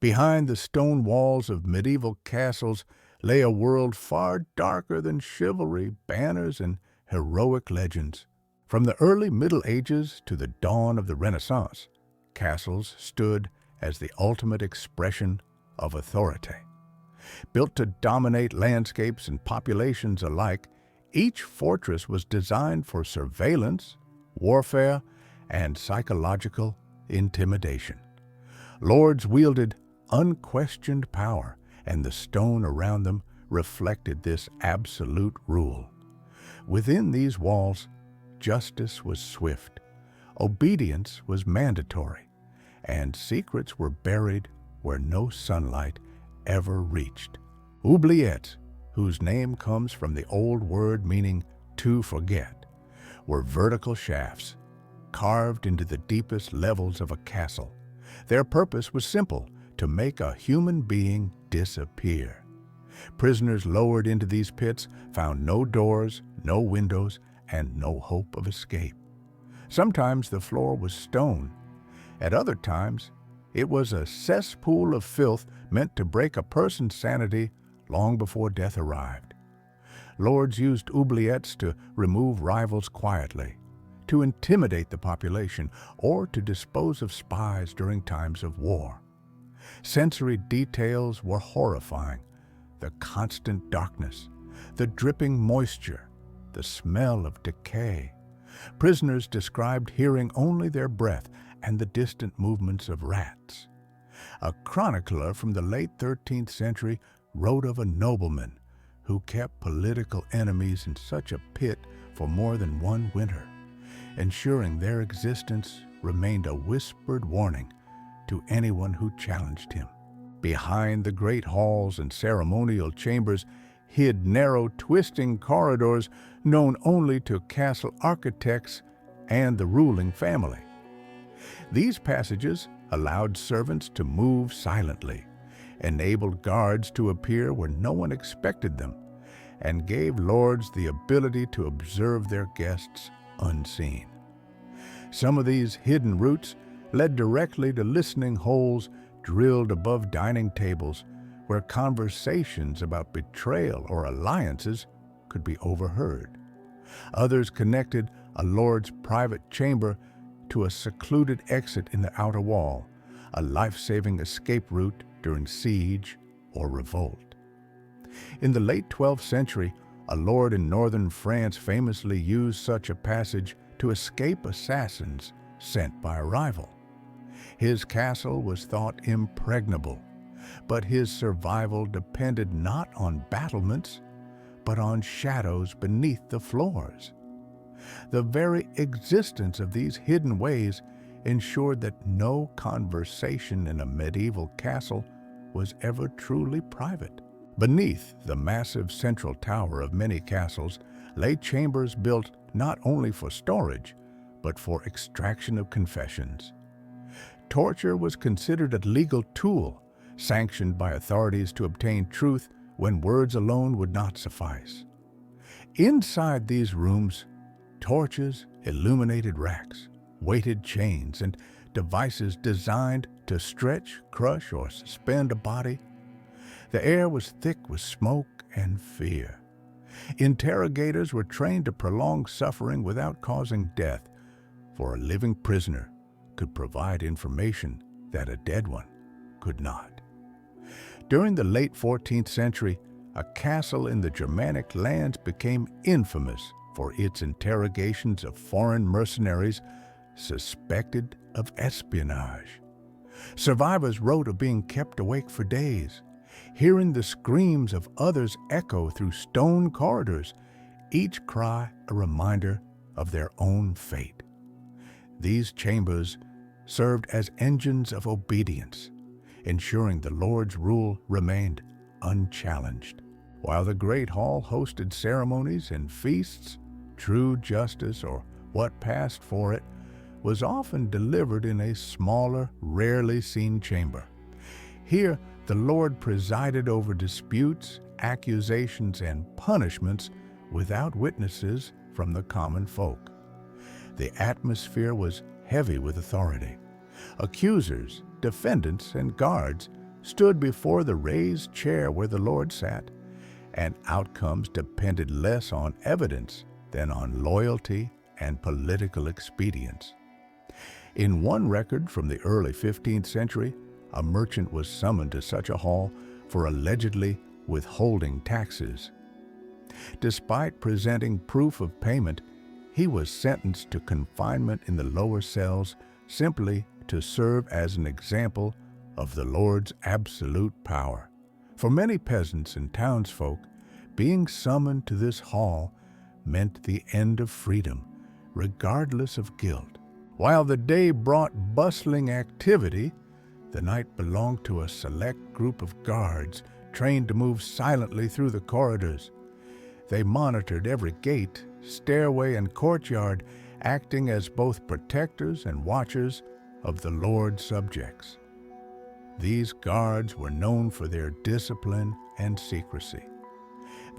Behind the stone walls of medieval castles lay a world far darker than chivalry, banners, and heroic legends. From the early Middle Ages to the dawn of the Renaissance, castles stood as the ultimate expression of authority. Built to dominate landscapes and populations alike, each fortress was designed for surveillance, warfare, and psychological intimidation. Lords wielded unquestioned power, and the stone around them reflected this absolute rule. Within these walls, justice was swift, obedience was mandatory, and secrets were buried where no sunlight ever reached. Oubliettes, whose name comes from the old word meaning to forget, were vertical shafts carved into the deepest levels of a castle. Their purpose was simple: to make a human being disappear. Prisoners lowered into these pits found no doors, no windows, and no hope of escape. Sometimes the floor was stone. At other times, it was a cesspool of filth meant to break a person's sanity long before death arrived. Lords used oubliettes to remove rivals quietly, to intimidate the population, or to dispose of spies during times of war. Sensory details were horrifying: the constant darkness, the dripping moisture, the smell of decay. Prisoners described hearing only their breath and the distant movements of rats. A chronicler from the late 13th century wrote of a nobleman who kept political enemies in such a pit for more than one winter, ensuring their existence remained a whispered warning to anyone who challenged him. Behind the great halls and ceremonial chambers hid narrow, twisting corridors known only to castle architects and the ruling family. These passages allowed servants to move silently, enabled guards to appear where no one expected them, and gave lords the ability to observe their guests unseen. Some of these hidden routes led directly to listening holes drilled above dining tables, where conversations about betrayal or alliances could be overheard. Others connected a lord's private chamber to a secluded exit in the outer wall, a life-saving escape route during siege or revolt. In the late 12th century, a lord in northern France famously used such a passage to escape assassins sent by a rival. His castle was thought impregnable, but his survival depended not on battlements, but on shadows beneath the floors. The very existence of these hidden ways ensured that no conversation in a medieval castle was ever truly private. Beneath the massive central tower of many castles lay chambers built not only for storage, but for extraction of confessions. Torture was considered a legal tool, sanctioned by authorities to obtain truth when words alone would not suffice. Inside these rooms, torches illuminated racks, weighted chains, and devices designed to stretch, crush, or suspend a body. The air was thick with smoke and fear. Interrogators were trained to prolong suffering without causing death, for a living prisoner could provide information that a dead one could not. During the late 14th century, a castle in the Germanic lands became infamous for its interrogations of foreign mercenaries suspected of espionage. Survivors wrote of being kept awake for days, hearing the screams of others echo through stone corridors, each cry a reminder of their own fate. These chambers served as engines of obedience, ensuring the Lord's rule remained unchallenged. While the Great Hall hosted ceremonies and feasts, true justice, or what passed for it, was often delivered in a smaller, rarely seen chamber. Here, the Lord presided over disputes, accusations, and punishments without witnesses from the common folk. The atmosphere was heavy with authority. Accusers, defendants, and guards stood before the raised chair where the Lord sat, and outcomes depended less on evidence than on loyalty and political expedience. In one record from the early 15th century, a merchant was summoned to such a hall for allegedly withholding taxes. Despite presenting proof of payment, he was sentenced to confinement in the lower cells simply to serve as an example of the Lord's absolute power. For many peasants and townsfolk, being summoned to this hall meant the end of freedom, regardless of guilt. While the day brought bustling activity, the night belonged to a select group of guards trained to move silently through the corridors. They monitored every gate, stairway, and courtyard, acting as both protectors and watchers of the Lord's subjects. These guards were known for their discipline and secrecy.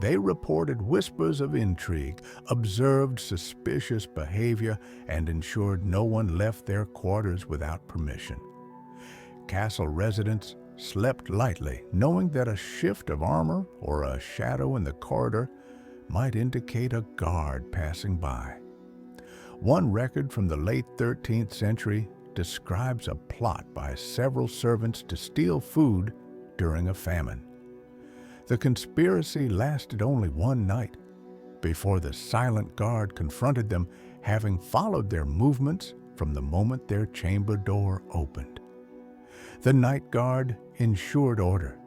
They reported whispers of intrigue, observed suspicious behavior, and ensured no one left their quarters without permission. Castle residents slept lightly, knowing that a shift of armor or a shadow in the corridor might indicate a guard passing by. One record from the late 13th century describes a plot by several servants to steal food during a famine. The conspiracy lasted only one night before the silent guard confronted them, having followed their movements from the moment their chamber door opened. The night guard ensured order,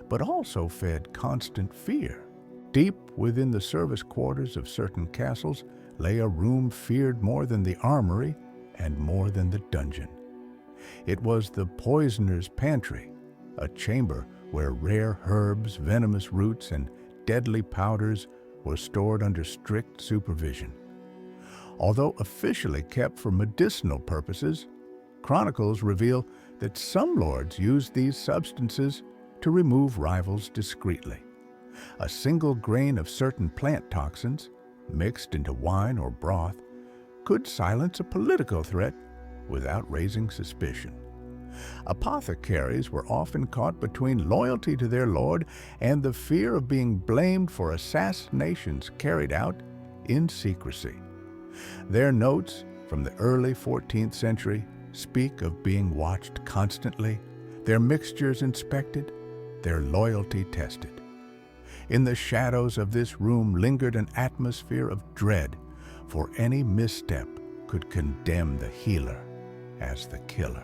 but also fed constant fear. Deep within the service quarters of certain castles lay a room feared more than the armory and more than the dungeon. It was the poisoner's pantry, a chamber where rare herbs, venomous roots, and deadly powders were stored under strict supervision. Although officially kept for medicinal purposes, chronicles reveal that some lords used these substances to remove rivals discreetly. A single grain of certain plant toxins, mixed into wine or broth, could silence a political threat without raising suspicion. Apothecaries were often caught between loyalty to their lord and the fear of being blamed for assassinations carried out in secrecy. Their notes from the early 14th century speak of being watched constantly, their mixtures inspected, their loyalty tested. In the shadows of this room lingered an atmosphere of dread, for any misstep could condemn the healer as the killer.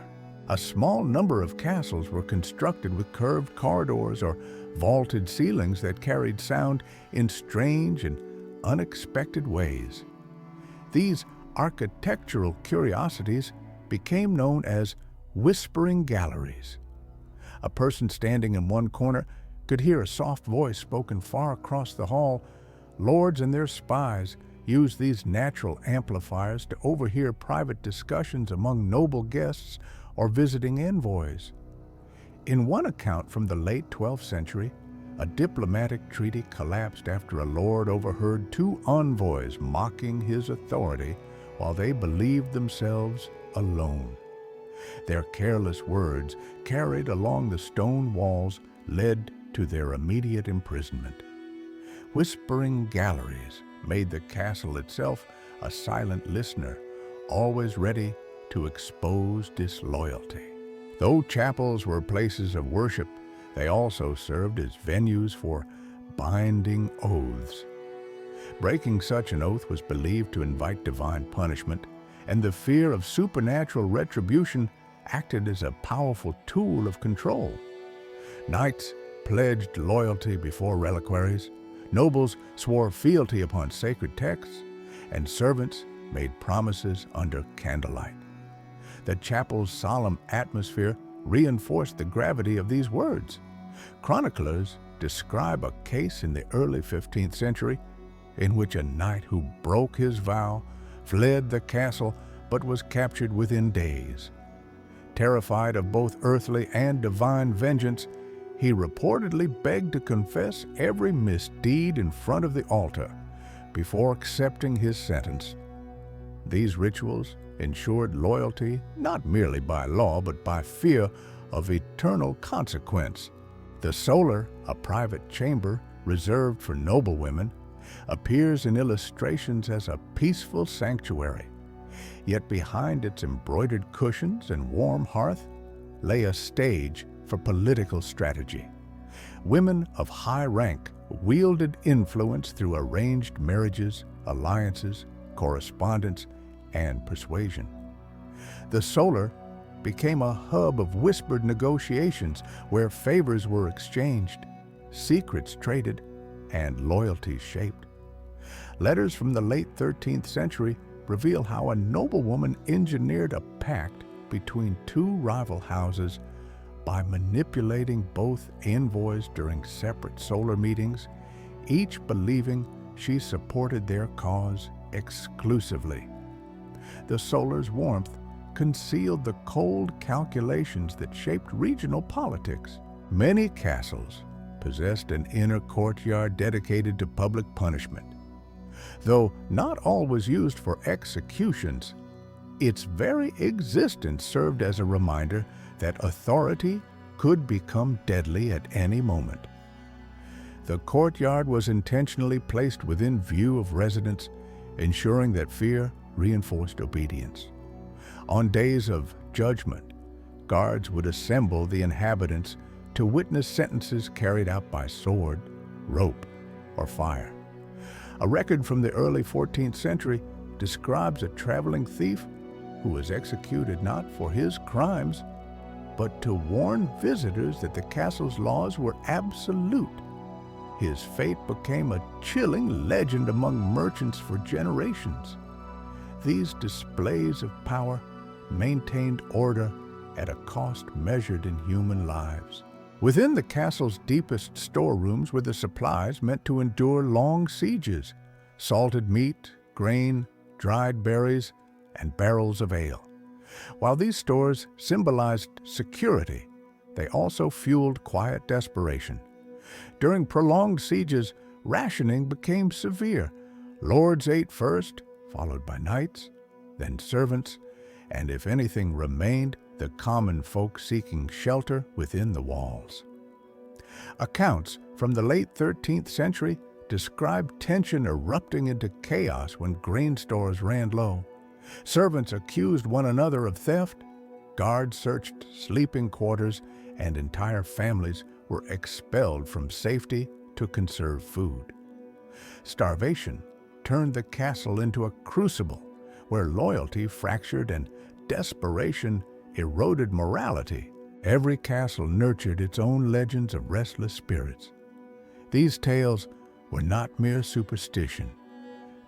A small number of castles were constructed with curved corridors or vaulted ceilings that carried sound in strange and unexpected ways. These architectural curiosities became known as whispering galleries. A person standing in one corner could hear a soft voice spoken far across the hall. Lords and their spies used these natural amplifiers to overhear private discussions among noble guests or visiting envoys. In one account from the late 12th century, a diplomatic treaty collapsed after a lord overheard two envoys mocking his authority while they believed themselves alone. Their careless words, carried along the stone walls, led to their immediate imprisonment. Whispering galleries made the castle itself a silent listener, always ready to expose disloyalty. Though chapels were places of worship, they also served as venues for binding oaths. Breaking such an oath was believed to invite divine punishment, and the fear of supernatural retribution acted as a powerful tool of control. Knights pledged loyalty before reliquaries, nobles swore fealty upon sacred texts, and servants made promises under candlelight. The chapel's solemn atmosphere reinforced the gravity of these words. Chroniclers describe a case in the early 15th century in which a knight who broke his vow fled the castle but was captured within days. Terrified of both earthly and divine vengeance, he reportedly begged to confess every misdeed in front of the altar before accepting his sentence. These rituals ensured loyalty not merely by law but by fear of eternal consequence. The solar, a private chamber reserved for noblewomen, appears in illustrations as a peaceful sanctuary. Yet behind its embroidered cushions and warm hearth lay a stage for political strategy. Women of high rank wielded influence through arranged marriages, alliances, correspondence, and persuasion. The solar became a hub of whispered negotiations where favors were exchanged, secrets traded, and loyalties shaped. Letters from the late 13th century reveal how a noblewoman engineered a pact between two rival houses by manipulating both envoys during separate solar meetings, each believing she supported their cause exclusively. The solar's warmth concealed the cold calculations that shaped regional politics. Many castles possessed an inner courtyard dedicated to public punishment. Though not all was used for executions, its very existence served as a reminder that authority could become deadly at any moment. The courtyard was intentionally placed within view of residents, ensuring that fear reinforced obedience. On days of judgment, guards would assemble the inhabitants to witness sentences carried out by sword, rope, or fire. A record from the early 14th century describes a traveling thief who was executed not for his crimes, but to warn visitors that the castle's laws were absolute. His fate became a chilling legend among merchants for generations. These displays of power maintained order at a cost measured in human lives. Within the castle's deepest storerooms were the supplies meant to endure long sieges: salted meat, grain, dried berries, and barrels of ale. While these stores symbolized security, they also fueled quiet desperation. During prolonged sieges, rationing became severe. Lords ate first, followed by knights, then servants, and if anything remained, the common folk seeking shelter within the walls. Accounts from the late 13th century describe tension erupting into chaos when grain stores ran low. Servants accused one another of theft, guards searched sleeping quarters, and entire families were expelled from safety to conserve food. Starvation turned the castle into a crucible where loyalty fractured and desperation eroded morality. Every castle nurtured its own legends of restless spirits. These tales were not mere superstition.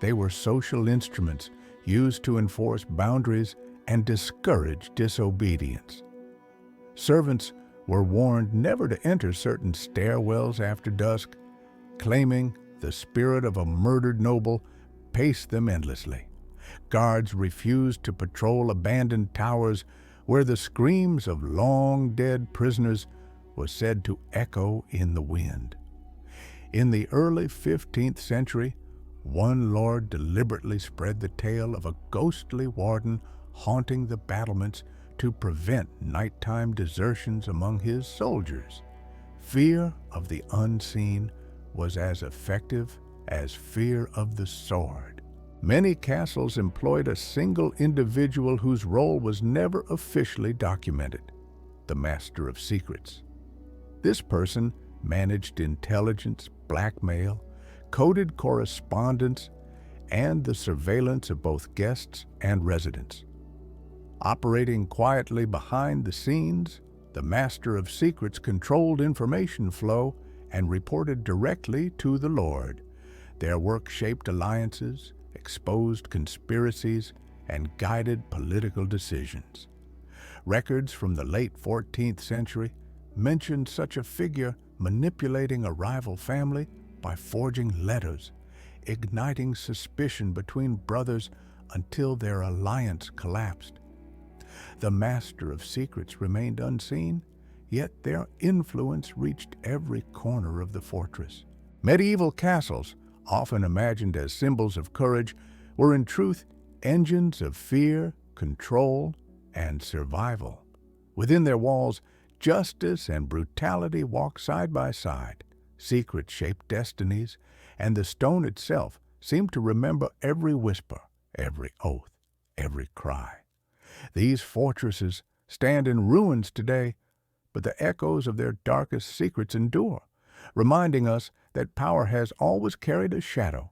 They were social instruments used to enforce boundaries and discourage disobedience. Servants were warned never to enter certain stairwells after dusk, claiming the spirit of a murdered noble paced them endlessly. Guards refused to patrol abandoned towers where the screams of long-dead prisoners were said to echo in the wind. In the early 15th century, one lord deliberately spread the tale of a ghostly warden haunting the battlements to prevent nighttime desertions among his soldiers. Fear of the unseen was as effective as fear of the sword. Many castles employed a single individual whose role was never officially documented: the Master of Secrets. This person managed intelligence, blackmail, coded correspondence, and the surveillance of both guests and residents. Operating quietly behind the scenes, the Master of Secrets controlled information flow and reported directly to the Lord. Their work shaped alliances, exposed conspiracies, and guided political decisions. Records from the late 14th century mention such a figure manipulating a rival family by forging letters, igniting suspicion between brothers until their alliance collapsed. The Master of Secrets remained unseen, yet their influence reached every corner of the fortress. Medieval castles, often imagined as symbols of courage, were in truth engines of fear, control, and survival. Within their walls, Justice and brutality walk side by side. Secrets shape destinies, and the stone itself seemed to remember every whisper, every oath, every cry. These fortresses stand in ruins today, but the echoes of their darkest secrets endure, reminding us that power has always carried a shadow,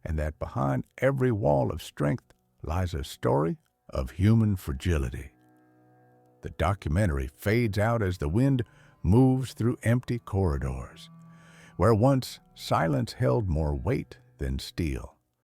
and that behind every wall of strength lies a story of human fragility. The documentary fades out as the wind moves through empty corridors, where once silence held more weight than steel.